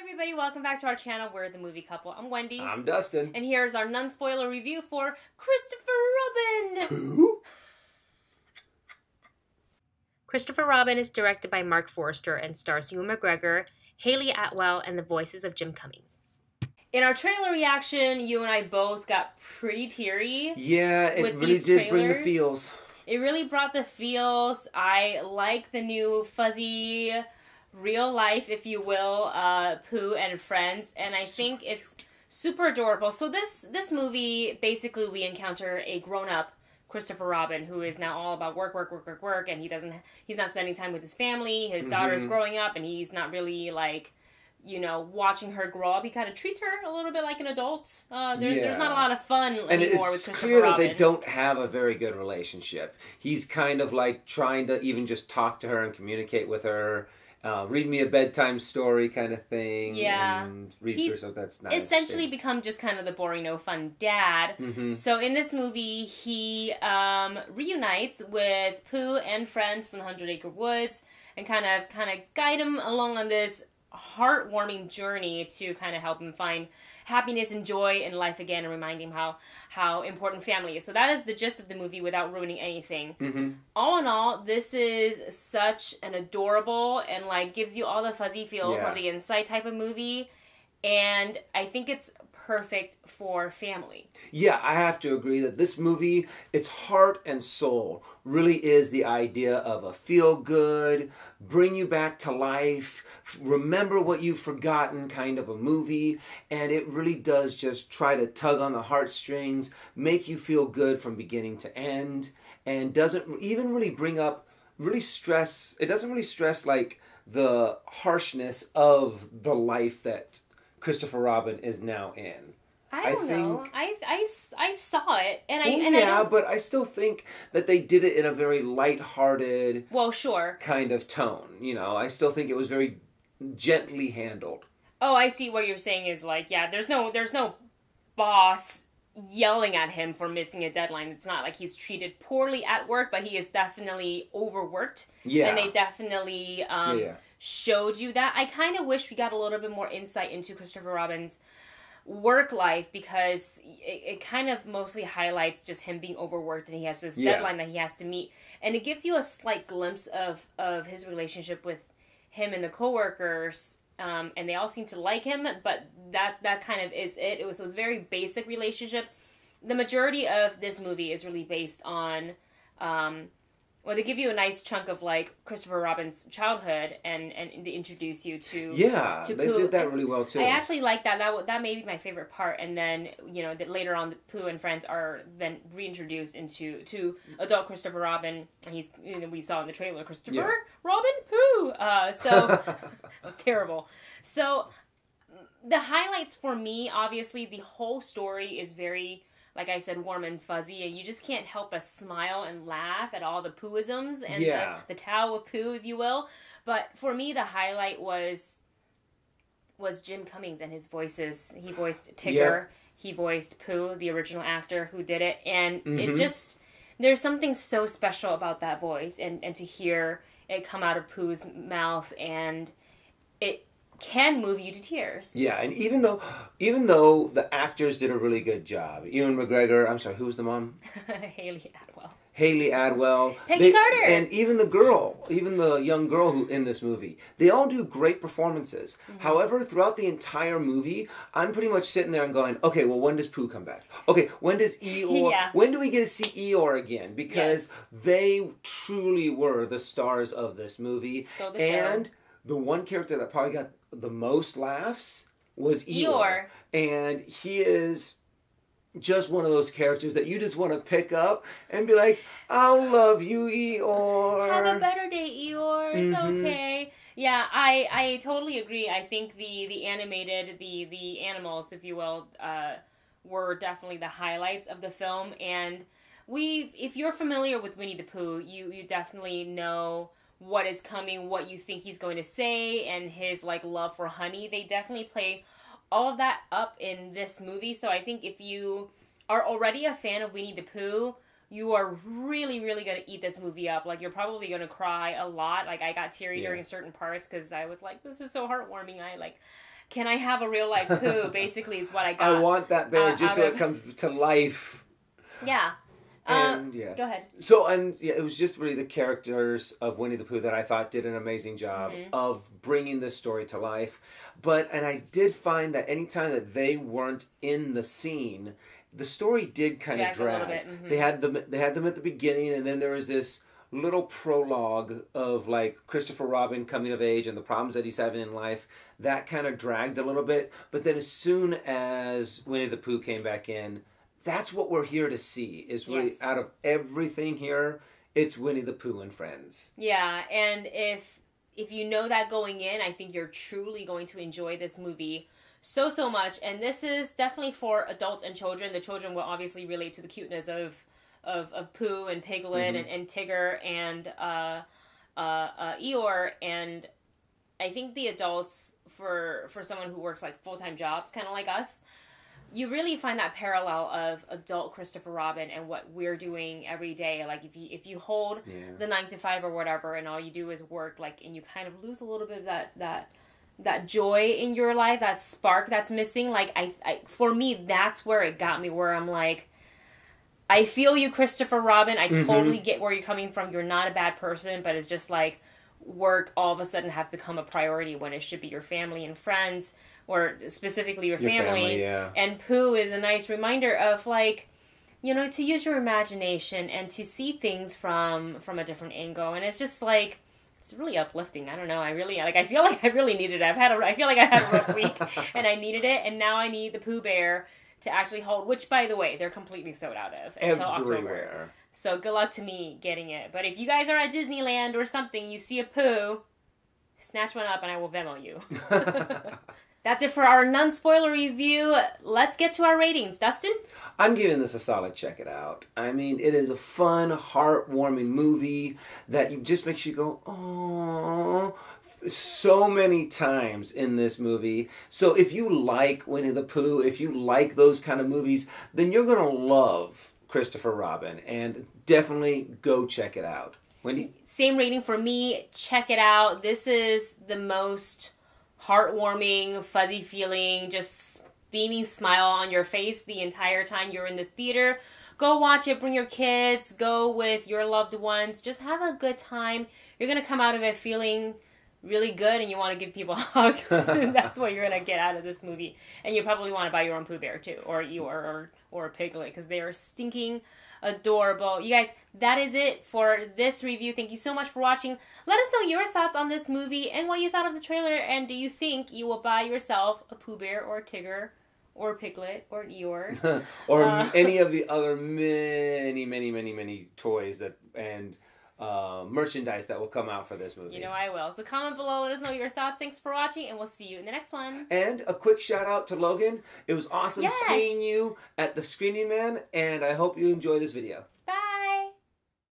everybody, welcome back to our channel. We're the Movie Couple. I'm Wendy. I'm Dustin. And here's our non-spoiler review for Christopher Robin. Who? Christopher Robin is directed by Marc Forster and stars Ewan McGregor, Hayley Atwell, and the voices of Jim Cummings. In our trailer reaction, you and I both got pretty teary. Yeah, it really did bring the feels. It really brought the feels. I like the new fuzzy real life, if you will, Pooh and friends, and I think it's super adorable. So this movie, basically we encounter a grown-up Christopher Robin who is now all about work, and he's not spending time with his family. His daughter's growing up, and he's not really like, you know, watching her grow up. He kind of treats her a little bit like an adult. There's not a lot of fun anymore with Christopher Robin. And it's clear that they don't have a very good relationship. He's kind of like trying to even just talk to her and communicate with her. Read me a bedtime story kind of thing. Yeah. And reads her, so that's not essentially become just kind of the boring, no fun dad. So in this movie, he reunites with Pooh and friends from the 100 Acre Woods and kind of guide him along on this heartwarming journey to kind of help him find happiness and joy in life again and remind him how important family is. So that is the gist of the movie without ruining anything. All in all, this is such an adorable and like gives you all the fuzzy feels on the inside type of movie. And I think it's perfect for family. Yeah, I have to agree that this movie, its heart and soul, really is the idea of a feel-good, bring you back to life, remember what you've forgotten kind of a movie. And it really does just try to tug on the heartstrings, make you feel good from beginning to end, and doesn't even really bring up, it doesn't really stress like the harshness of the life that Christopher Robin is now in. I don't know. I saw it, and but I still think that they did it in a very lighthearted, kind of tone. You know, I still think it was very gently handled. Oh, I see what you're saying is like, yeah, there's no boss yelling at him for missing a deadline. It's not like he's treated poorly at work, but he is definitely overworked. Yeah, and they definitely showed you that. I kind of wish we got a little bit more insight into Christopher Robin's work life, because it kind of mostly highlights just him being overworked and he has this deadline that he has to meet, and it gives you a slight glimpse of his relationship with him and the coworkers, and they all seem to like him, but that kind of is it. It was a very basic relationship. The majority of this movie is really based on they give you a nice chunk of like Christopher Robin's childhood and they introduce you to they Pooh. Did that really well too. I actually like that. That may be my favorite part. And then that later on, the Pooh and friends are then reintroduced to adult Christopher Robin. He's we saw in the trailer Christopher Robin Pooh. So that was terrible. So the highlights for me, obviously, the whole story is very, like I said, warm and fuzzy, and you just can't help but smile and laugh at all the Poohisms and the Tao of Pooh, if you will. But for me, the highlight was Jim Cummings and his voices. He voiced Tigger. He voiced Pooh, the original actor who did it. And it just, there's something so special about that voice, and to hear it come out of Pooh's mouth, and it can move you to tears. Yeah, and even though the actors did a really good job, Ewan McGregor, I'm sorry, who was the mom? Hayley Atwell. Peggy Carter. And even the young girl who in this movie, they all do great performances. However, throughout the entire movie, I'm pretty much sitting there and going, okay, well, when does Pooh come back? Okay, when does Eeyore, when do we get to see Eeyore again? Because they truly were the stars of this movie. And the one character that probably got the most laughs was Eeyore. And he is just one of those characters that you just want to pick up and be like, I'll love you, Eeyore. Have a better day, Eeyore. It's okay. Yeah, I totally agree. I think the animated, the animals, if you will, were definitely the highlights of the film. And if you're familiar with Winnie the Pooh, you definitely know what is coming, what you think he's going to say, and his like love for honey. They definitely play all of that up in this movie. So I think if you are already a fan of Winnie the Pooh, you are really, really going to eat this movie up. Like, you're probably going to cry a lot. Like, I got teary during certain parts because I was like, this is so heartwarming. I can I have a real life Pooh? Basically, is what I got. I want that bear just so it comes to life. Yeah. And yeah. Go ahead. So, and yeah, it was just really the characters of Winnie the Pooh that I thought did an amazing job of bringing this story to life. And I did find that anytime that they weren't in the scene, the story did kind of drag. A little bit. They had them at the beginning, and then there was this little prologue of like Christopher Robin coming of age and the problems that he's having in life. That kind of dragged a little bit. But then as soon as Winnie the Pooh came back in, that's what we're here to see. Is really out of everything here, it's Winnie the Pooh and friends. Yeah, and if you know that going in, I think you're truly going to enjoy this movie so much. And this is definitely for adults and children. The children will obviously relate to the cuteness of Pooh and Piglet and Tigger and Eeyore. And I think the adults, for someone who works like full-time jobs, kind of like us, you really find that parallel of adult Christopher Robin and what we're doing every day. Like if you hold the 9 to 5 or whatever, and all you do is work, like, and you kind of lose a little bit of that joy in your life, that spark that's missing. Like I for me, that's where it got me. Where I'm like, I feel you, Christopher Robin. I totally get where you're coming from. You're not a bad person, but it's just like work all of a sudden have become a priority when it should be your family and friends. Or specifically your family. And Pooh is a nice reminder of, like, you know, to use your imagination and to see things from a different angle. And it's just like, it's really uplifting. I don't know. I feel like I really needed it. I feel like I had a rough week and I needed it. And now I need the Pooh Bear to actually hold, which, by the way, they're completely sold out of until October. So good luck to me getting it. But if you guys are at Disneyland or something, you see a Pooh, snatch one up and I will Venmo you. That's it for our non-spoiler review. Let's get to our ratings. Dustin? I'm giving this a solid check it out. I mean, it is a fun, heartwarming movie that just makes you go, oh, so many times in this movie. So if you like Winnie the Pooh, if you like those kind of movies, then you're going to love Christopher Robin. And definitely go check it out. Wendy? Same rating for me. Check it out. This is the most heartwarming, fuzzy feeling, just beaming smile on your face the entire time you're in the theater. Go watch it. Bring your kids. Go with your loved ones. Just have a good time. You're going to come out of it feeling really good and you want to give people hugs. That's what you're going to get out of this movie. And you probably want to buy your own Pooh Bear too, or Eeyore or a Piglet, because they are stinking adorable. You guys, that is it for this review. Thank you so much for watching. Let us know your thoughts on this movie and what you thought of the trailer, and do you think you will buy yourself a Pooh Bear or a Tigger or a Piglet or an Eeyore or any of the other many toys that and merchandise that will come out for this movie. You know I will. So comment below, let us know your thoughts. Thanks for watching, and we'll see you in the next one. And a quick shout out to Logan. It was awesome seeing you at the Screening Man, and I hope you enjoy this video. Bye.